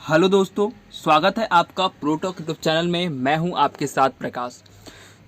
Hello दोस्तों, स्वागत है आपका प्रोटॉक यूट्यूब चैनल में। मैं हूं आपके साथ प्रकाश।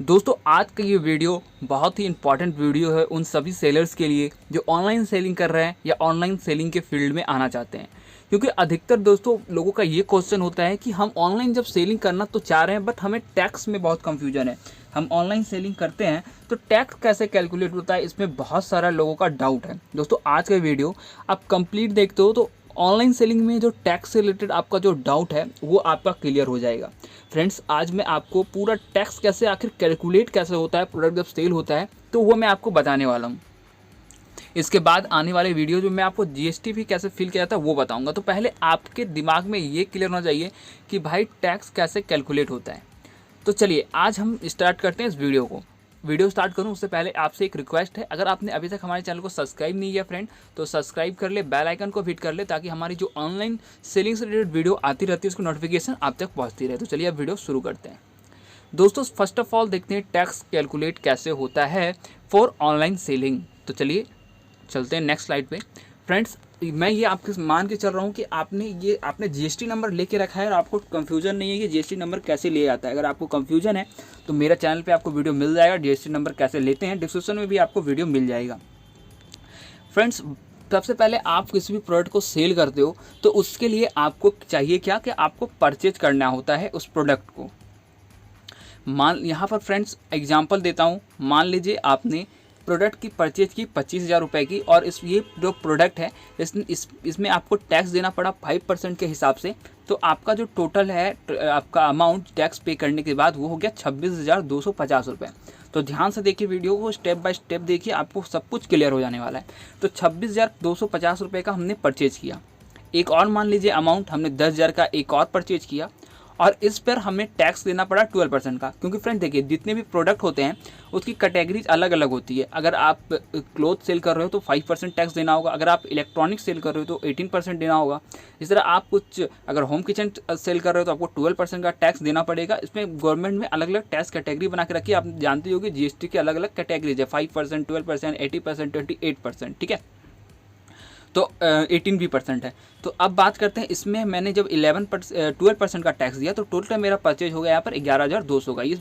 दोस्तों, आज का ये वीडियो बहुत ही इंपॉर्टेंट वीडियो है उन सभी सेलर्स के लिए जो ऑनलाइन सेलिंग कर रहे हैं या ऑनलाइन सेलिंग के फील्ड में आना चाहते हैं। क्योंकि अधिकतर दोस्तों लोगों का ये क्वेश्चन होता है कि हम ऑनलाइन जब सेलिंग करना तो चाह रहे हैं, बट हमें टैक्स में बहुत कन्फ्यूजन है। हम ऑनलाइन सेलिंग करते हैं तो टैक्स कैसे कैलकुलेट होता है, इसमें बहुत सारा लोगों का डाउट है। दोस्तों, आज का वीडियो आप कंप्लीट देखते हो तो ऑनलाइन सेलिंग में जो टैक्स से रिलेटेड आपका जो डाउट है वो आपका क्लियर हो जाएगा। फ्रेंड्स, आज मैं आपको पूरा टैक्स कैसे आखिर कैलकुलेट कैसे होता है प्रोडक्ट जब सेल होता है तो वो मैं आपको बताने वाला हूँ। इसके बाद आने वाले वीडियो में मैं आपको जीएसटी भी कैसे फिल किया था वो बताऊंगा। तो पहले आपके दिमाग में ये क्लियर होना चाहिए कि भाई टैक्स कैसे कैलकुलेट होता है। तो चलिए आज हम स्टार्ट करते हैं इस वीडियो को। वीडियो स्टार्ट करूं उससे पहले आपसे एक रिक्वेस्ट है, अगर आपने अभी तक हमारे चैनल को सब्सक्राइब नहीं किया फ्रेंड तो सब्सक्राइब कर ले, बेल आइकन को हिट कर ले, ताकि हमारी जो ऑनलाइन सेलिंग से रिलेटेड वीडियो आती रहती है उसकी नोटिफिकेशन आप तक पहुंचती रहे। तो चलिए अब वीडियो शुरू करते हैं। दोस्तों, फर्स्ट ऑफ ऑल देखते हैं टैक्स कैलकुलेट कैसे होता है फॉर ऑनलाइन सेलिंग। तो चलिए चलते हैं नेक्स्ट स्लाइड पे। फ्रेंड्स, मैं ये आपके मान के चल रहा हूँ कि आपने जीएसटी नंबर लेके रखा है और आपको कंफ्यूजन नहीं है कि जीएसटी नंबर कैसे लिया जाता है। अगर आपको कंफ्यूजन है तो मेरा चैनल पे आपको वीडियो मिल जाएगा, जीएसटी नंबर कैसे लेते हैं, डिस्क्रिप्शन में भी आपको वीडियो मिल जाएगा। फ्रेंड्स, सबसे पहले आप किसी भी प्रोडक्ट को सेल करते हो तो उसके लिए आपको चाहिए क्या कि आपको परचेज करना होता है उस प्रोडक्ट को। यहाँ पर फ्रेंड्स एग्जाम्पल देता हूँ। मान लीजिए आपने प्रोडक्ट की परचेज की 25,000 रुपये की, और ये जो प्रोडक्ट है इसमें आपको टैक्स देना पड़ा 5% के हिसाब से। तो आपका जो टोटल है आपका अमाउंट टैक्स पे करने के बाद वो हो गया 26,250 रुपये। तो ध्यान से देखिए वीडियो को, स्टेप बाय स्टेप देखिए, आपको सब कुछ क्लियर हो जाने वाला है। तो 26,250 रुपये का हमने परचेज किया। एक और मान लीजिए अमाउंट हमने 10,000 का एक और परचेज किया, और इस पर हमें टैक्स देना पड़ा 12% का। क्योंकि फ्रेंड देखिए, जितने भी प्रोडक्ट होते हैं उसकी कैटेगरीज अलग अलग होती है। अगर आप क्लोथ सेल कर रहे हो तो 5% टैक्स देना होगा, अगर आप इलेक्ट्रॉनिक्स सेल कर रहे हो तो 18% देना होगा। इस तरह आप कुछ अगर होम किचन सेल कर रहे हो तो आपको 12% का टैक्स देना पड़ेगा। इसमें गवर्नमेंट में अलग अलग टैक्स कैटेगरी बना के रखी है। आप जानते हो कि जीएसटी के अलग अलग कैटेगरीज है, 5%, 12%, 80%, 28%, ठीक है। तो 18% है। तो अब बात करते हैं, इसमें मैंने जब 12% का टैक्स दिया तो टोटल मेरा परचेज हो गया यहाँ पर 11,200 का। इस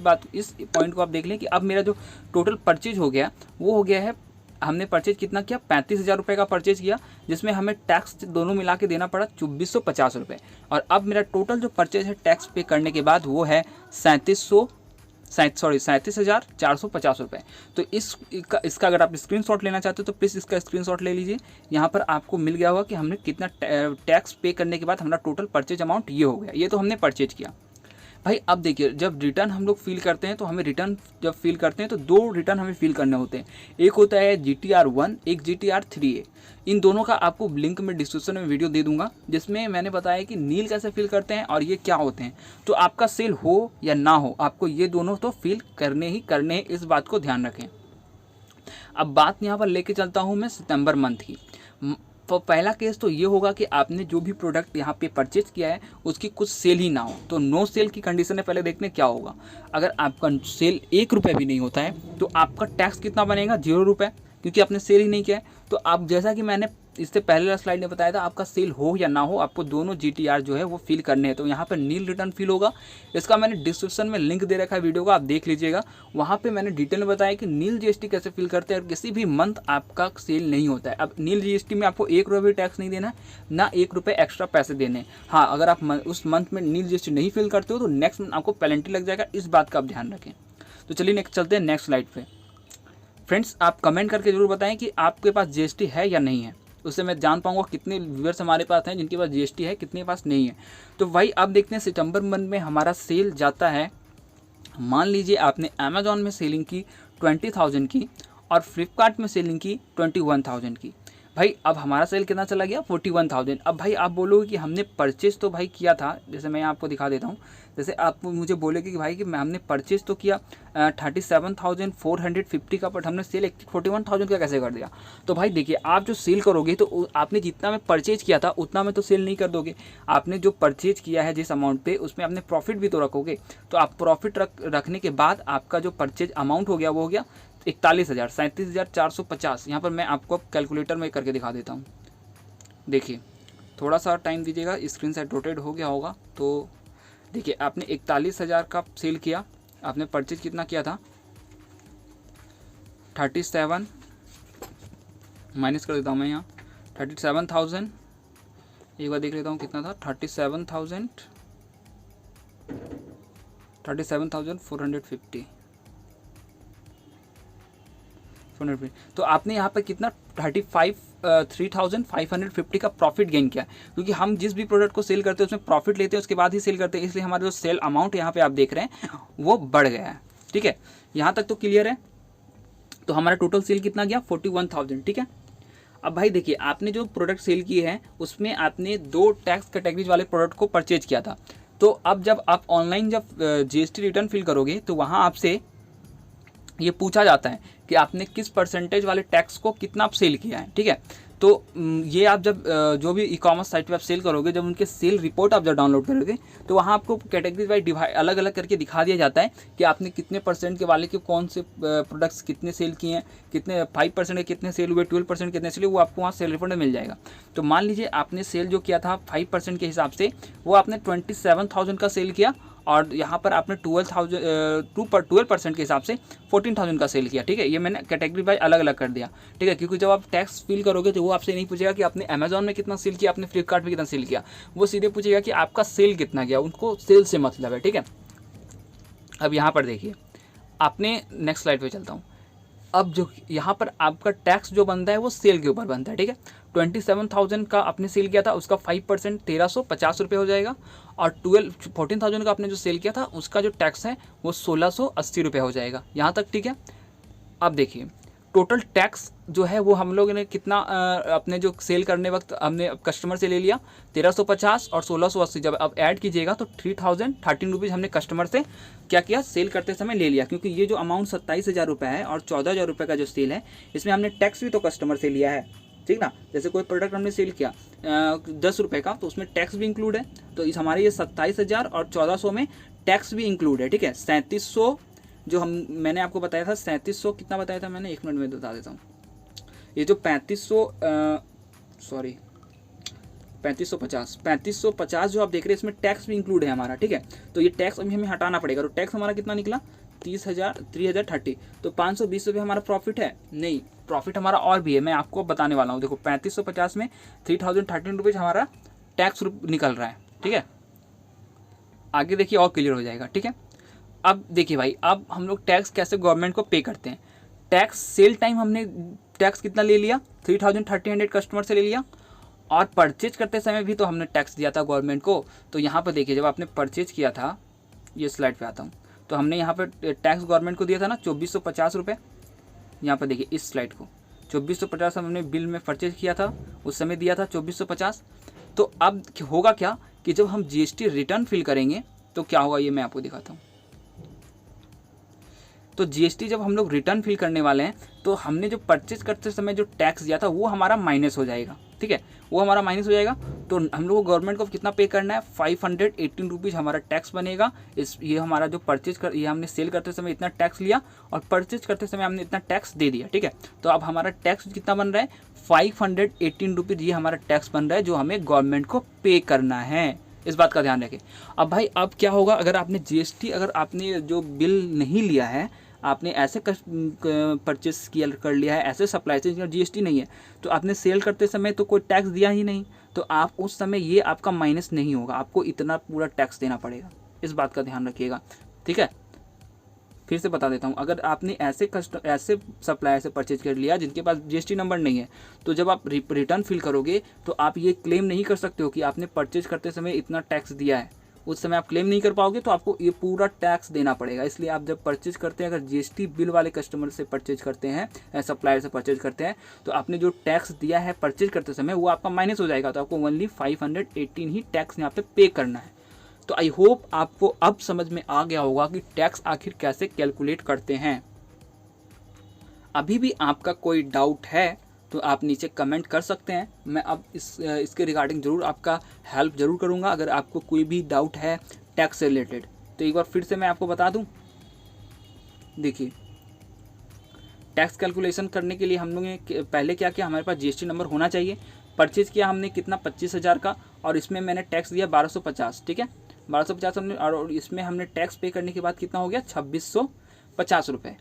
पॉइंट को आप देख लें कि अब मेरा जो टोटल परचेज हो गया वो हो गया है, हमने परचेज कितना किया, 35,000 रुपये का परचेज किया, जिसमें हमें टैक्स दोनों मिला के देना पड़ा 2,450 रुपये। और अब मेरा टोटल जो परचेज है टैक्स पे करने के बाद वो है 37,450 रुपये। तो इसका अगर आप स्क्रीनशॉट लेना चाहते हो तो प्लीज़ इसका स्क्रीनशॉट ले लीजिए। यहाँ पर आपको मिल गया होगा कि हमने कितना टैक्स पे करने के बाद हमारा टोटल परचेज अमाउंट ये हो गया। ये तो हमने परचेज किया। भाई अब देखिए, जब रिटर्न हम लोग फिल करते हैं तो हमें रिटर्न जब फिल करते हैं तो 2 रिटर्न हमें फिल करने होते हैं। एक होता है GTR 1, एक GTR 3A। इन दोनों का आपको लिंक में डिस्क्रिप्शन में वीडियो दे दूंगा, जिसमें मैंने बताया कि नील कैसे फिल करते हैं और ये क्या होते हैं। तो आपका सेल हो या ना हो, आपको ये दोनों तो फिल करने ही करने हैं, इस बात को ध्यान रखें। अब बात यहाँ पर लेके चलता हूँ मैं सितंबर मंथ की। तो पहला केस तो ये होगा कि आपने जो भी प्रोडक्ट यहाँ पे परचेज किया है उसकी कुछ सेल ही ना हो। तो नो सेल की कंडीशन है, पहले देखते हैं क्या होगा। अगर आपका सेल 1 रुपये भी नहीं होता है तो आपका टैक्स कितना बनेगा, 0 रुपये, क्योंकि आपने सेल ही नहीं किया है। तो आप जैसा कि मैंने इससे पहले स्लाइड में बताया था, आपका सेल हो या ना हो आपको दोनों GTR जो है वो फिल करने हैं। तो यहाँ पर नील रिटर्न फिल होगा। इसका मैंने डिस्क्रिप्शन में लिंक दे रखा है वीडियो का, आप देख लीजिएगा। वहाँ पे मैंने डिटेल में बताया कि नील GST कैसे फिल करते हैं। और किसी भी मंथ आपका सेल नहीं होता है, अब नील GST में आपको 1 रुपये भी टैक्स नहीं देना है, ना 1 रुपये एक्स्ट्रा पैसे देने हैं। हाँ, अगर आप उस मंथ में नील GST नहीं फिल करते हो तो नेक्स्ट मंथ आपको पेनल्टी लग जाएगा, इस बात का आप ध्यान रखें। तो चलिए नेक्स्ट चलते हैं नेक्स्ट स्लाइड पे। फ्रेंड्स, आप कमेंट करके जरूर बताएं कि आपके पास GST है या नहीं है, उससे मैं जान पाऊंगा कितने व्यूअर्स हमारे पास हैं जिनके पास GST है, कितने के पास नहीं है। तो भाई अब देखते हैं सितंबर मंथ में हमारा सेल जाता है। मान लीजिए आपने अमेजॉन में सेलिंग की 20,000 की और फ्लिपकार्ट में सेलिंग की 21,000 की। भाई अब हमारा सेल कितना चला गया, 41,000। अब भाई आप बोलोगे कि हमने परचेज तो भाई किया था, जैसे मैं आपको दिखा देता हूँ। जैसे आप मुझे बोलेगे कि भाई कि हमने परचेज तो किया 37,450 का, बट हमने सेल 41,000 का कैसे कर दिया। तो भाई देखिए, आप जो सेल करोगे तो आपने जितना में परचेज किया था उतना में तो सेल नहीं कर दोगे। आपने जो परचेज किया है जिस अमाउंट पे, उसमें आपने प्रॉफिट भी तो रखोगे। तो आप प्रॉफिट रखने के बाद आपका जो परचेज अमाउंट हो गया वो हो गया 37,450। यहाँ पर मैं आपको कैलकुलेटर में करके दिखा देता हूँ। देखिए थोड़ा सा टाइम दीजिएगा, स्क्रीन से रोटेट हो गया होगा। तो देखिए आपने 41,000 का सेल किया, आपने परचेज कितना किया था 37, माइनस कर देता हूँ मैं यहाँ 37,000, एक बार देख लेता हूँ कितना था 37,450। तो आपने यहाँ पर कितना 3,550 का प्रॉफिट गेन किया, क्योंकि हम जिस भी प्रोडक्ट को सेल करते हैं उसमें प्रॉफिट लेते हैं, उसके बाद ही सेल करते हैं, इसलिए हमारा जो सेल अमाउंट यहाँ पे आप देख रहे हैं वो बढ़ गया है। ठीक है, यहाँ तक तो क्लियर है। तो हमारा टोटल सेल कितना गया 41,000। ठीक है, अब भाई देखिए आपने जो प्रोडक्ट सेल किए हैं उसमें आपने 2 टैक्स कैटेगरीज वाले प्रोडक्ट को परचेज किया था। तो अब जब आप ऑनलाइन जब GST रिटर्न फिल करोगे तो वहाँ आपसे ये पूछा जाता है कि आपने किस परसेंटेज वाले टैक्स को कितना आप सेल किया है। ठीक है, तो ये आप जब जो भी ई-कॉमर्स साइट पे आप सेल करोगे, जब उनके सेल रिपोर्ट आप जब डाउनलोड करोगे तो वहाँ आपको कैटेगरी वाइज डिवाइड अलग अलग करके दिखा दिया जाता है कि आपने कितने परसेंट के वाले के कौन से प्रोडक्ट्स कितने सेल किए हैं, कितने 5% के कितने सेल हुए, 12% कितने सेल हुए, वो आपको वहाँ सेल रिपोर्ट में मिल जाएगा। तो मान लीजिए आपने सेल जो किया था 5% के हिसाब से, वो आपने 27,000 का सेल किया, और यहाँ पर आपने 12% के हिसाब से 14,000 का सेल किया। ठीक है, ये मैंने कैटेगरी वाइज अलग अलग कर दिया। ठीक है, क्योंकि जब आप टैक्स फिल करोगे तो वो आपसे नहीं पूछेगा कि आपने अमेजॉन में कितना सेल किया, आपने फ्लिपकार्ट में कितना सेल किया, वो सीधे पूछेगा कि आपका सेल कितना गया, उनको सेल से मतलब है। ठीक है, अब यहाँ पर देखिए, आपने नेक्स्ट स्लाइड पे चलता हूँ। अब जो यहाँ पर आपका टैक्स जो बनता है वो सेल के ऊपर बनता है। ठीक है, 27,000 का आपने सेल किया था, उसका 5% 1,350 रुपये हो जाएगा, और 14,000 का आपने जो सेल किया था उसका जो टैक्स है वो 1,680 रुपये हो जाएगा। यहाँ तक ठीक है। अब देखिए टोटल टैक्स जो है वो हम लोगों ने कितना अपने जो सेल करने वक्त हमने कस्टमर से ले लिया 1,350 और 1,680, जब अब ऐड कीजिएगा तो 3,013 रुपीज़ हमने कस्टमर से क्या किया, सेल करते समय ले लिया। क्योंकि ये जो अमाउंट 27,000 रुपये है और 14,000 रुपये का जो सेल है, इसमें हमने टैक्स भी तो कस्टमर से लिया है। ठीक ना, जैसे कोई प्रोडक्ट हमने सेल किया 10 रुपये का, तो उसमें टैक्स भी इंक्लूड है। तो इस हमारे ये 27,000 और 1,400 में टैक्स भी इंक्लूड है। ठीक है, 3,700 जो मैंने आपको बताया था, 3,700 कितना बताया था मैंने, 1 मिनट में बता देता हूँ। ये जो 3550 जो आप देख रहे हैं इसमें टैक्स भी इंक्लूड है हमारा। ठीक है, तो ये टैक्स अभी हमें हटाना पड़ेगा। तो टैक्स हमारा कितना निकला 30,030, तो 520 रुपये हमारा प्रॉफिट है। नहीं, प्रॉफिट हमारा और भी है, मैं आपको बताने वाला हूँ। देखो 3550 में 3,013 रुपीज़ हमारा टैक्स निकल रहा है। ठीक है, आगे देखिए और क्लियर हो जाएगा। ठीक है, अब देखिए भाई, अब हम लोग टैक्स कैसे गवर्नमेंट को पे करते हैं। टैक्स सेल टाइम हमने टैक्स कितना ले लिया 3,300 कस्टमर से ले लिया, और परचेज करते समय भी तो हमने टैक्स दिया था गवर्नमेंट को। तो यहाँ पर देखिए जब आपने परचेज किया था, ये स्लाइड पे आता हूँ, तो हमने यहाँ पर टैक्स गवर्नमेंट को दिया था ना 2,450 रुपये। यहाँ पर देखिए इस स्लाइड को 2,450 हमने बिल में परचेज किया था, उस समय दिया था 2,450। तो अब होगा क्या कि जब हम GST रिटर्न फिल करेंगे तो क्या होगा, ये मैं आपको दिखाता हूँ। तो GST जब हम लोग रिटर्न फिल करने वाले हैं तो हमने जो परचेज करते समय जो टैक्स दिया था वो हमारा माइनस हो जाएगा। ठीक है, वो हमारा माइनस हो जाएगा। तो हम लोग को गवर्नमेंट को कितना पे करना है, 518 रुपीज़ हमारा टैक्स बनेगा। ये हमारा जो ये हमने सेल करते समय इतना टैक्स लिया और परचेज करते समय हमने इतना टैक्स दे दिया। ठीक है, तो अब हमारा टैक्स कितना बन रहा है 518 रुपीज़, ये हमारा टैक्स बन रहा है जो हमें गवर्नमेंट को पे करना है। इस बात का ध्यान रखें। अब भाई अब क्या होगा, अगर आपने GST अगर आपने जो बिल नहीं लिया है, आपने ऐसे परचेस किया कर लिया है, ऐसे सप्लाई से GST नहीं है, तो आपने सेल करते समय तो कोई टैक्स दिया ही नहीं, तो आप उस समय ये आपका माइनस नहीं होगा, आपको इतना पूरा टैक्स देना पड़ेगा। इस बात का ध्यान रखिएगा। ठीक है, फिर से बता देता हूँ, अगर आपने ऐसे सप्लायर से परचेज कर लिया जिनके पास GST नंबर नहीं है, तो जब आप रिटर्न फिल करोगे तो आप ये क्लेम नहीं कर सकते हो कि आपने परचेज करते समय इतना टैक्स दिया है। उस समय आप क्लेम नहीं कर पाओगे, तो आपको ये पूरा टैक्स देना पड़ेगा। इसलिए आप जब परचेज करते हैं, अगर GST बिल वाले कस्टमर से परचेज करते हैं, सप्लायर से परचेज करते हैं, तो आपने जो टैक्स दिया है परचेज करते समय वो आपका माइनस हो जाएगा। तो आपको ओनली 518 ही टैक्स यहाँ पे पे करना है। तो आई होप आपको अब समझ में आ गया होगा कि टैक्स आखिर कैसे कैलकुलेट करते हैं। अभी भी आपका कोई डाउट है तो आप नीचे कमेंट कर सकते हैं, मैं अब इसके रिगार्डिंग ज़रूर आपका हेल्प ज़रूर करूँगा। अगर आपको कोई भी डाउट है टैक्स से रिलेटेड, तो एक बार फिर से मैं आपको बता दूं। देखिए टैक्स कैलकुलेशन करने के लिए हम लोग ने पहले क्या किया, हमारे पास GST नंबर होना चाहिए। परचेज किया हमने कितना 25,000 का, और इसमें मैंने टैक्स दिया 1250, ठीक है 1250 हमने, और इसमें हमने टैक्स पे करने के बाद कितना हो गया 2650 रुपये।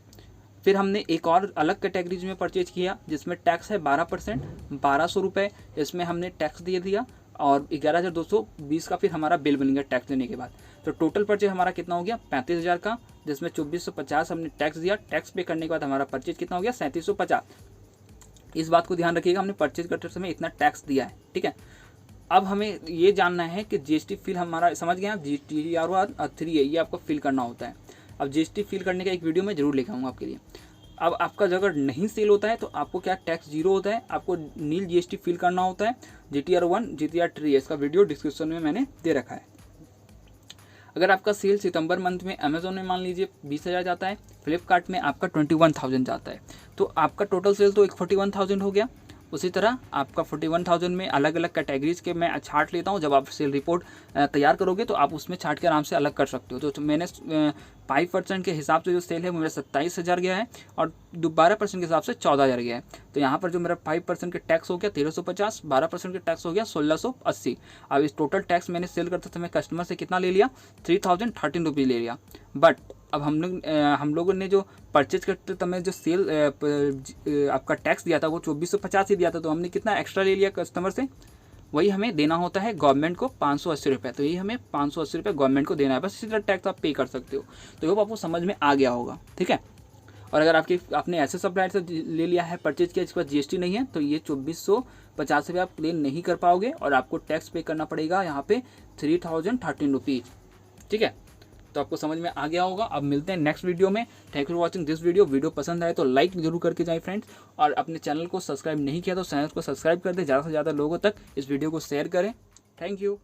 फिर हमने एक और अलग कैटेगरीज में परचेज किया जिसमें टैक्स है 12%, 1200 रुपये, इसमें हमने टैक्स दे दिया, और 11,220 का फिर हमारा बिल बन गया टैक्स देने के बाद। तो टोटल परचेज हमारा कितना हो गया 35,000 का, जिसमें 2450 हमने टैक्स दिया, टैक्स पे करने के बाद हमारा परचेज कितना हो गया 3750। इस बात को ध्यान रखिएगा, हमने परचेज करते समय इतना टैक्स दिया है, ठीक है। अब हमें ये जानना है कि जीएसटी फिल हमारा, समझ गए आप, GSTR 3 है, ये आपको फिल करना होता है। अब जीएसटी फिल करने का एक वीडियो मैं जरूर लेकर आऊँगा आपके लिए। अब आपका अगर नहीं सेल होता है तो आपको क्या टैक्स जीरो होता है, आपको नील जीएसटी फिल करना होता है। GTR 1 GTR 3 इसका वीडियो डिस्क्रिप्शन में मैंने दे रखा है। अगर आपका सेल सितंबर मंथ में अमेजोन में मान लीजिए 20,000 जाता है, फ्लिपकार्ट में आपका 21,000 जाता है, तो आपका टोटल सेल तो 41,000 हो गया। उसी तरह आपका 41,000 में अलग अलग कैटेगरीज के मैं छांट लेता हूँ। जब आप सेल रिपोर्ट तैयार करोगे तो आप उसमें छांट के आराम से अलग कर सकते हो। तो मैंने 5% के हिसाब से जो सेल है वो मेरा 27,000 गया है, और 12% के हिसाब से 14,000 गया है। तो यहाँ पर जो मेरा 5% के टैक्स हो गया 1350, 12% के टैक्स हो गया 1680। अब इस टोटल टैक्स मैंने सेल करते समय कस्टमर से कितना ले लिया 3013 रुपीज़ ले लिया। बट अब हम लोगों ने जो परचेज करते समय जो सेल आपका टैक्स दिया था वो 2450 ही दिया था, तो हमने कितना एक्स्ट्रा ले लिया कस्टमर से, वही हमें देना होता है गवर्नमेंट को 580 रुपये। तो यही हमें 580 रुपये गवर्नमेंट को देना है, बस इसी तरह टैक्स आप पे कर सकते हो। तो ये आपको समझ में आ गया होगा, ठीक है। और अगर आपने ऐसे सप्लायर से ले लिया है परचेज किया जिसके पास GST नहीं है, तो ये 2450 रुपये आप क्लेम नहीं कर पाओगे, और आपको टैक्स पे करना पड़ेगा यहाँ पे 3013 रुपीज़, ठीक है। तो आपको समझ में आ गया होगा। अब मिलते हैं नेक्स्ट वीडियो में। Thank you for watching this video पसंद आए तो लाइक जरूर करके जाए फ्रेंड्स, और अपने चैनल को सब्सक्राइब नहीं किया तो चैनल को सब्सक्राइब कर दे, ज़्यादा से ज़्यादा लोगों तक इस वीडियो को शेयर करें। Thank you.